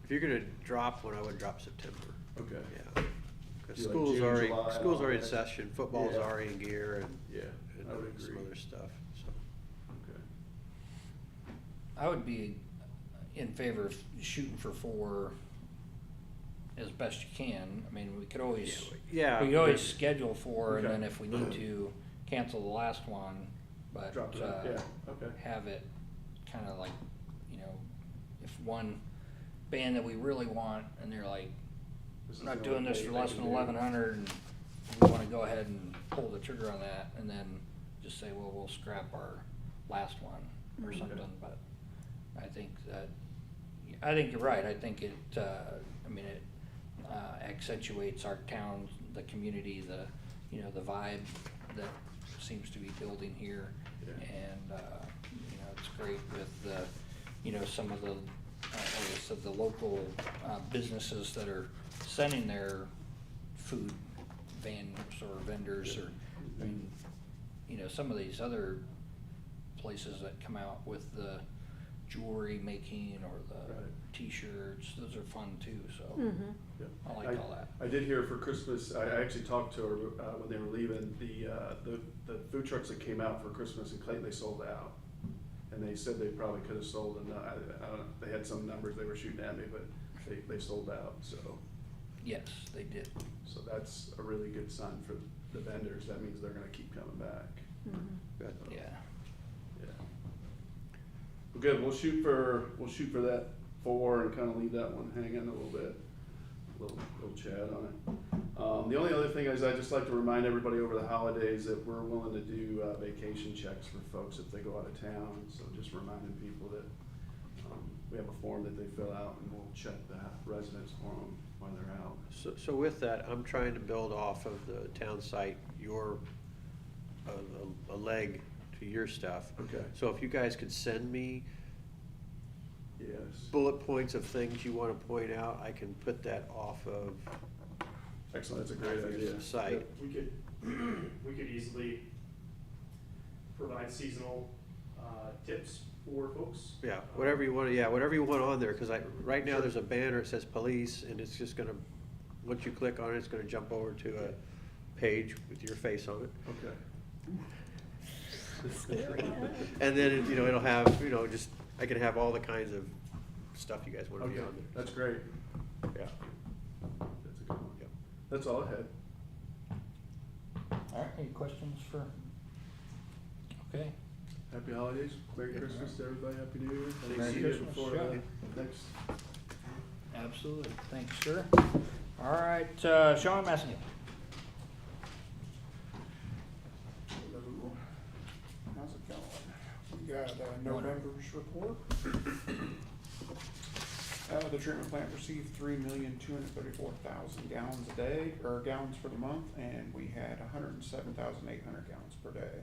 If you're gonna drop one, I would drop September. Okay. Yeah. Cause Do like school's June, already, July, school's already in August. session, football's Yeah. already in gear and, Yeah, and I would some agree. other stuff, so. Okay. I would be in favor of shooting for 4 as best you can. I mean, we could always, Yeah. we could always schedule 4, and Okay. then if we need to cancel the last one, but, Drop that, yeah, okay. have it kinda like, you know, if one band that we really want, and they're like, This is we're not the doing only this date for they less can than do. 1,100, and we wanna go ahead and pull the trigger on that, and then just say, well, we'll scrap our last one, or something, but I think you're right, I think it, I mean, it, accentuates our town, the community, the, you know, the vibe that seems to be building here. Yeah. And, you know, it's great with the, you know, some of the, like I said, the local, businesses that are sending their food vans or vendors or, I mean, you know, some of these other places that come out with the jewelry making or the Right. t-shirts, those are fun too, so Yeah. I like all that. I did hear for Christmas, I actually talked to her, when they were leaving, the food trucks that came out for Christmas in Clayton, they sold out. And they said they probably could have sold, and I don't know, they had some numbers they were shooting at me, but they sold out, so. Yes, they did. So that's a really good sign for the vendors, that means they're gonna keep coming back. Good. Yeah. Yeah. Well, good, we'll shoot for that 4 and kinda leave that one hanging a little bit, little chat on it. The only other thing is I'd just like to remind everybody over the holidays that we're willing to do vacation checks for folks if they go out of town, so just reminding people that, we have a form that they fill out and we'll check the residents for them while they're out. So with that, I'm trying to build off of the town site, a leg to your stuff. Okay. So if you guys could send me Yes. bullet points of things you wanna point out, I can put that off of Excellent, that's a great Matthew's idea. site. We could easily provide seasonal, tips for folks. Yeah, whatever you want on there, cause right now there's a banner, it says police, and it's just gonna, once you click on it, it's gonna jump over to a page with your face on it. Okay. And then, it'll have, just, I can have all the kinds of stuff you guys wanna be Okay, on there. that's great. Yeah. That's a good one. Yep. That's all I had. All right, any questions for? Okay. Happy holidays, Merry Christmas to everybody, Happy New Year. Thanks Merry to you Christmas, before yeah. the next. Absolutely, thanks, sir. All right, Sean Massengill. How's it going? We got November's report. The treatment plant received 3,234,000 gallons a day, or gallons for the month, and we had 107,800 gallons per day.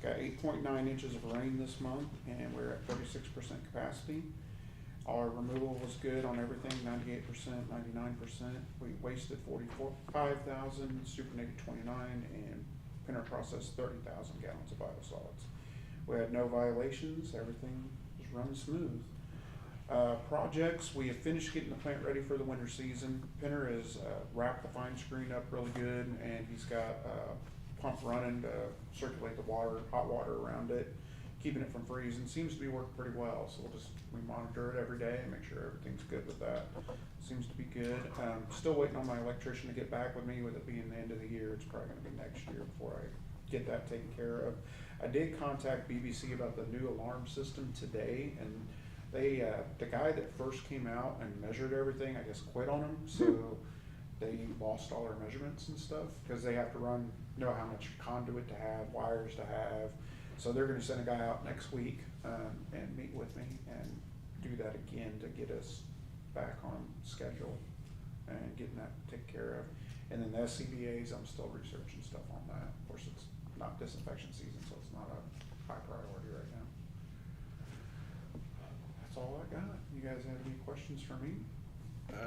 Got 8.9 inches of rain this month, and we're at 36% capacity. Our removal was good on everything, 98%, 99%. We wasted 45,000, supernated 29, and Pinner processed 30,000 gallons of biosolids. We had no violations, everything was running smooth. Projects, we have finished getting the plant ready for the winter season. Pinner has wrapped the fine screen up really good, and he's got a pump running to circulate the water, hot water around it, keeping it from freezing. Seems to be working pretty well, so we monitor it every day and make sure everything's good with that. Seems to be good. Still waiting on my electrician to get back with me, with it being the end of the year. It's probably gonna be next year before I get that taken care of. I did contact BBC about the new alarm system today, and they, the guy that first came out and measured everything, I guess quit on them, so they lost all their measurements and stuff, cause they have to know how much conduit to have, wires to have. So they're gonna send a guy out next week, and meet with me and do that again to get us back on schedule and getting that taken care of. And then the SCBA's, I'm still researching stuff on that. Of course, it's not disinfection season, so it's not a high priority right now. That's all I got. You guys have any questions for me?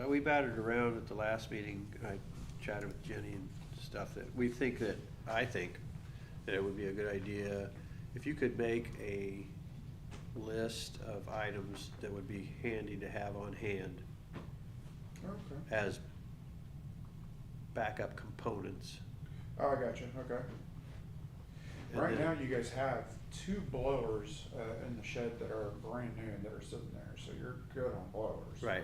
We batted around at the last meeting, I chatted with Jenny and stuff, that I think that it would be a good idea if you could make a list of items that would be handy to have on hand Okay. as backup components. Oh, I got you. Okay. And Right then- now, you guys have 2 blowers in the shed that are brand new and that are sitting there, so you're good on blowers. Right,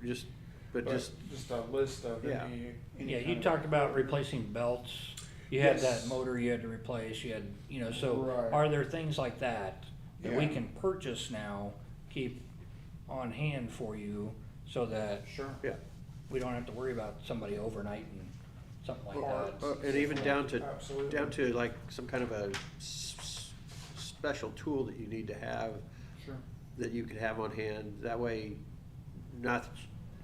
just But just a list of Yeah. any Yeah, kind you of- talked about replacing belts. You had Yes. that motor you had to replace, so Right. are there things like that that we Yeah. can purchase now, keep on hand for you, so that Sure. Yeah. we don't have to worry about somebody overnight and something like Or- that. And even Absolutely. down to like some kind of a special tool that you need to have, Sure. that you could have on hand. That way,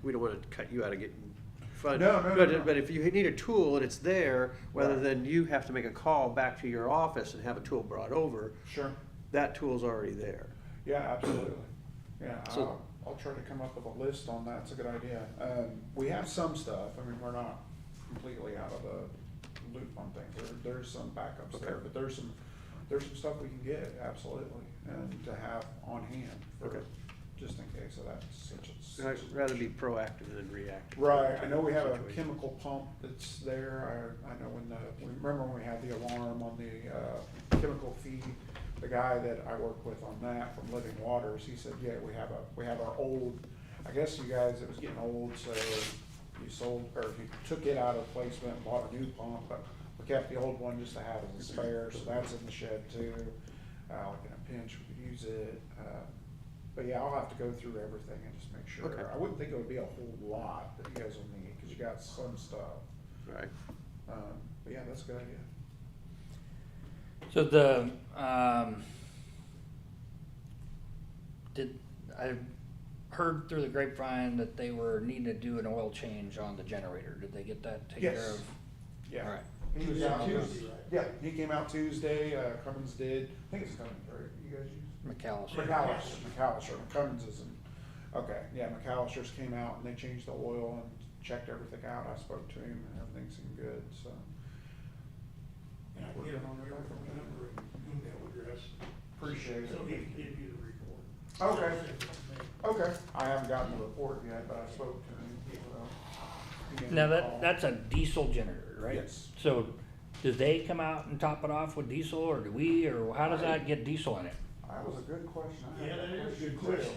we don't wanna cut you out of getting funded. No. But if you need a tool and it's there, rather Right. than you have to make a call back to your office and have a tool brought over, Sure. that tool's already there. Yeah, absolutely. Yeah, So- I'll try to come up with a list on that. It's a good idea. We have some stuff. I mean, we're not completely out of the loop on things. There's some backups there, Okay. but there's some stuff we can get, absolutely, and to have on hand for, Okay. just in case of that such I'd rather be proactive than reactive. Right, I know we have a Situation. chemical pump that's there, I know remember when we had the alarm on the, chemical feed, the guy that I work with on that from Living Waters, he said, yeah, we have our old, I guess you guys, it was getting old, so you sold, or you took it out of replacement and bought a new pump, but we kept the old one just to have as a spare, so that's in the shed too. Like in a pinch, we could use it, but yeah, I'll have to go through everything and just make sure. Okay. I wouldn't think it would be a whole lot that you guys will need, cause you got some stuff. Right. But yeah, that's a good idea. So the, I heard through the grapevine that they were needing to do an oil change on the generator. Did they get that taken care Yes. of? Yeah. Alright. He was Yeah, out Tuesday, right? Yeah, he came out Tuesday, Cummins did, I think it's Cummins, right, you guys use? McAllister. McAllister, Cummins isn't, okay, yeah, McAllister's came out and they changed the oil and checked everything out, I spoke to him and everything seemed good, so. And I can get it on your phone number and email address. Appreciate it. So he can give you the report. Okay. Okay, I haven't gotten the report yet, but I spoke to him, so. he gave me Now a call. that's a diesel generator, right? Yes. So do they come out and top it off with diesel, or do we, or how does that get diesel in it? That was a good question. I had Yeah, that is a question good too. question.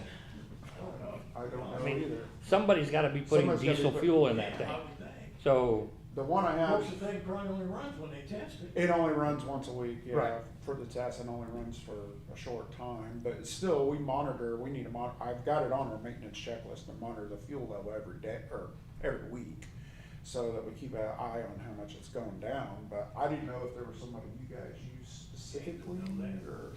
I don't I know mean, either. somebody's gotta be putting Somebody's gotta be diesel put- fuel in that Yeah, thing. I would think. So, The one I Of have, course, the thing probably only runs when they test it. it only runs once a week, yeah, Right. for the test, it only runs for a short time, but still, we need to I've got it on our maintenance checklist to monitor the fuel level every day, or every week, so that we keep an eye on how much it's going down, but I didn't know if there was somebody you guys use specifically, or,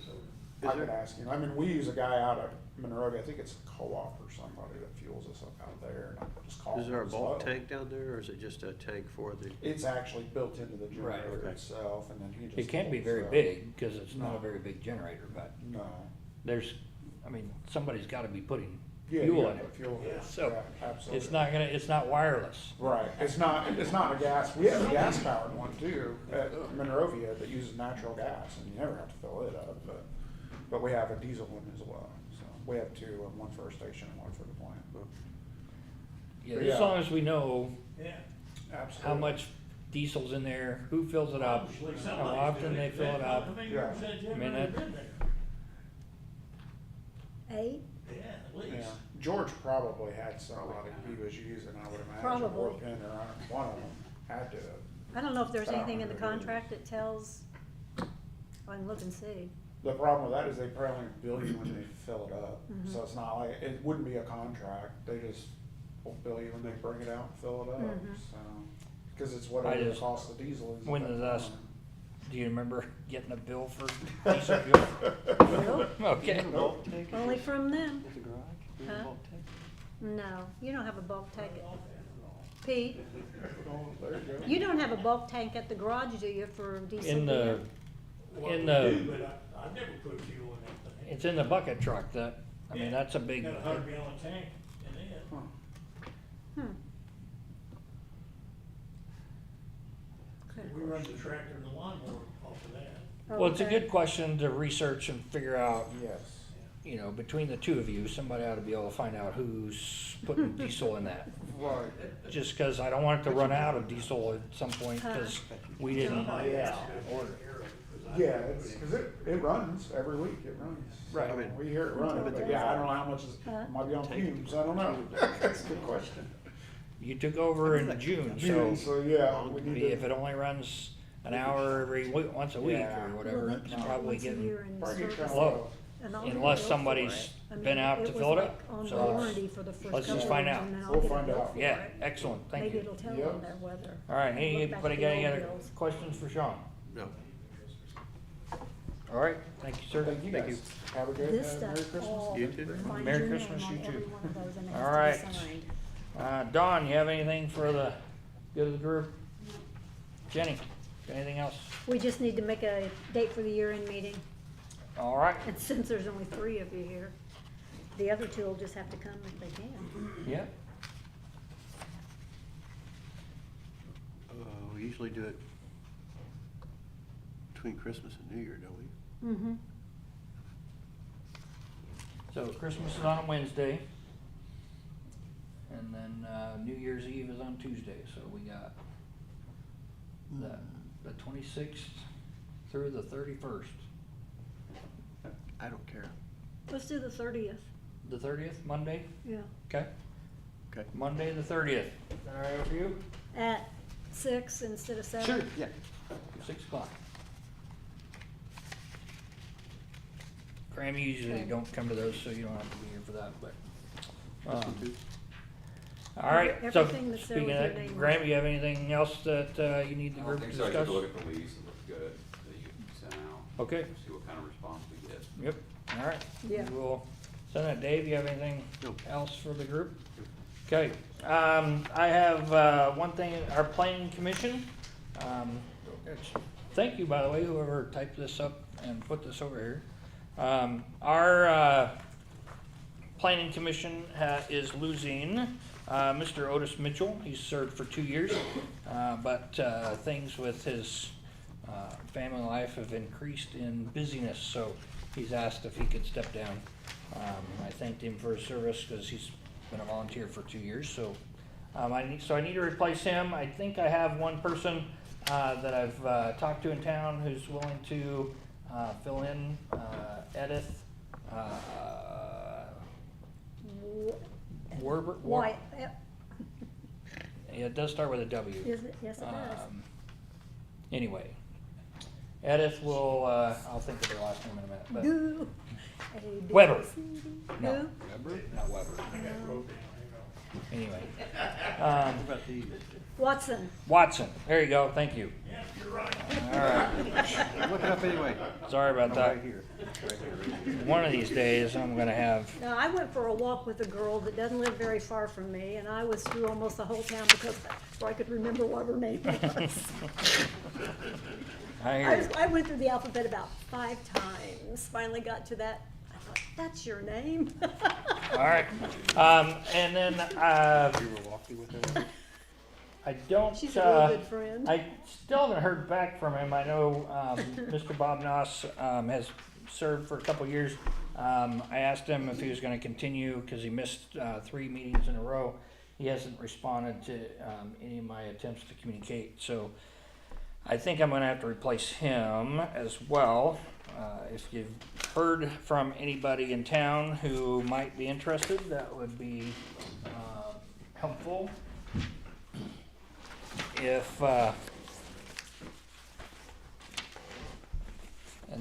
I could ask him, I mean, we use a guy out of Monrovia, I think it's a co-op or somebody that fuels us up out there, and I just call him. Is there a as bulk well. tank down there, or is it just a tank for the? It's actually built into the Right. generator Okay. itself, and then he just. it can't be pulls very out. big, cause it's not No. a very big generator, but No. there's, I mean, somebody's gotta be putting Yeah, fuel yeah, in it. fuel, Yeah. So, yeah, absolutely. it's not wireless. Right, it's not a gas, we have a gas powered one too, at Monrovia that uses natural gas, and you never have to fill it up, but we have a diesel one as well, so, we have two, one for our station and one for the plant. Yeah, But as yeah. long as we know Yeah. Absolutely. how much diesel's in there, who fills it up, Obviously, how somebody's often doing they it. fill it up. How many Yeah. years that I mean, generator that- been there? 8? Yeah, at least. Yeah, George probably had somebody he was using, I would imagine, or Probably. Penn, or one of them had to. I don't know if there's I don't anything in the remember. contract that tells, I can look and see. The problem with that is they probably bill you when they fill it up, Mhm. so it's not like, it wouldn't be a contract, they just will bill you when they bring it out and fill it up, Mhm. so. Cause it's whatever the just- cost of diesel is. at when that is us- time. Do you remember getting a bill for diesel fuel? Nope, Okay. Bulk tank? only from them. At the garage? You Huh? have a bulk tank? No, you don't have a bulk tank. Pete, Oh, there you go. you don't have a bulk tank at the garage, do you, for diesel? In the, Well, in we the, do, But I never put fuel in that thing. it's in the bucket truck that, I mean, that's a big, Got a 100-gallon tank in it. Huh. Hmm. Okay. We run the tractor and the lawnmower off of that. well, it's a Okay. good question to research and figure out, Yes, you know, between the two of you, somebody ought to be able to find out who's putting diesel in that. right, Just cause I don't want it to run out of diesel at some point, cause we didn't Yeah. order. yeah, it's, cause it runs, every week it runs. Right. So I mean- we hear it running, but yeah, I don't know how much is, Huh? might be on fumes, I don't know, that's a good question. You took over in June, so So, yeah, we need if to, it only runs an hour every week, once a week Yeah. or whatever, Well, it's they- probably once a getting year in probably get service. kinda low. and I'll get a unless bill for somebody's it. I been mean, out to was fill it like up. On So warranty for the first let's just couple find of out. them, and I'll We'll get a find bill out. for Yeah, it. excellent, thank Maybe you. it'll tell Yep. on there whether. All right, Look back anybody at got the any old other bills. questions for Sean? No. All right, thank you, sir. Thank you guys. Have a good, This Merry stuff Christmas. all You too. finds Merry your name Christmas, on you every too. one of those and it All has right. to be signed. Dawn, you have anything for the good of the group? No. Jenny, got anything else? We just need to make a date for the year-end meeting, All right, and since there's only 3 of you here, the other 2 will just have to come if they can. yeah, We usually do it between Christmas and New Year, don't we? Mm-hmm. so Christmas is on Wednesday. And then, New Year's Eve is on Tuesday, so we got the 26th through the 31st. I don't care. Let's do the 30th, The 30th, Monday, yeah, okay? Okay. Monday the 30th, is that all right for you? at 6 instead of 7. Yeah. 6 o'clock. Graham, you usually Okay. don't come to those, so you don't have to be here for that, but. This one too? All right, so Everything that's there speaking with of your that, name Graham, on it. you have anything else that you need the I don't group to think so, I discuss? took a look at the lease, it looked good, that you sent out. Okay, See what kind of response we get. yep, all right. Yeah. We'll send that. Dave, you have anything No. else for the group? Okay, I have, one thing, our planning commission, thank you, by the way, whoever typed this up and put this over here. Our planning commission is losing Mr. Otis Mitchell. He's served for 2 years, but things with his family life have increased in busyness, so he's asked if he could step down. I thanked him for his service because he's been a volunteer for 2 years, so I need to replace him. I think I have one person that I've talked to in town who's willing to fill in, Edith Werber. Why, Yeah, it does start with a W. is it, yes it does. Anyway, Edith will, I'll think of her last name in a minute, but Goo. A, B, Weber. C, D. No. Goo. not Weber. Anyway, What about these? Watson. Watson, there you go, thank you. All right, Look it up anyway. sorry about that. Right here. Right here, right here. One of these days, I'm gonna have, Now, I went for a walk with a girl that doesn't live very far from me, and I was through almost the whole town because, so I could remember what her name was. I hear you. I went through the alphabet about 5 times, finally got to that, I thought, that's your name? All right, and then, You were walking with her? I don't, She's a real good friend. I still haven't heard back from him. I know Mr. Bob Noss has served for a couple years. I asked him if he was going to continue because he missed 3 meetings in a row. He hasn't responded to any of my attempts to communicate. So I think I'm going to have to replace him as well. If you've heard from anybody in town who might be interested, that would be helpful. If, and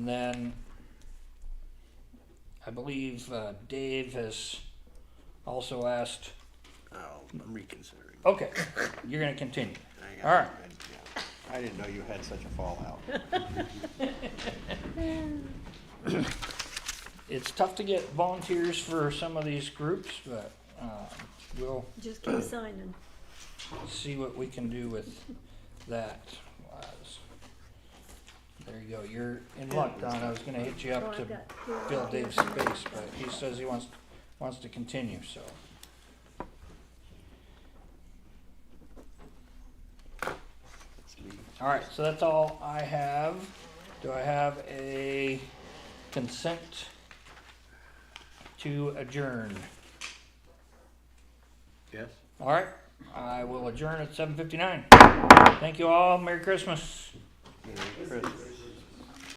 then I believe Dave has also asked, Oh, I'm reconsidering. okay, you're gonna continue. I- All right. I didn't know you had such a fallout. It's tough to get volunteers for some of these groups, but we'll Just keep signing. see what we can do with that. There you go, you're in luck, Don. I was gonna hit you Oh, up to I've got here. fill Dave's space, but he says he wants to continue, so. It's me. All right, so that's all I have. Do I have a consent to adjourn? Yes? All right, I will adjourn at 7:59. Thank you all. Merry Christmas. Merry Christmas.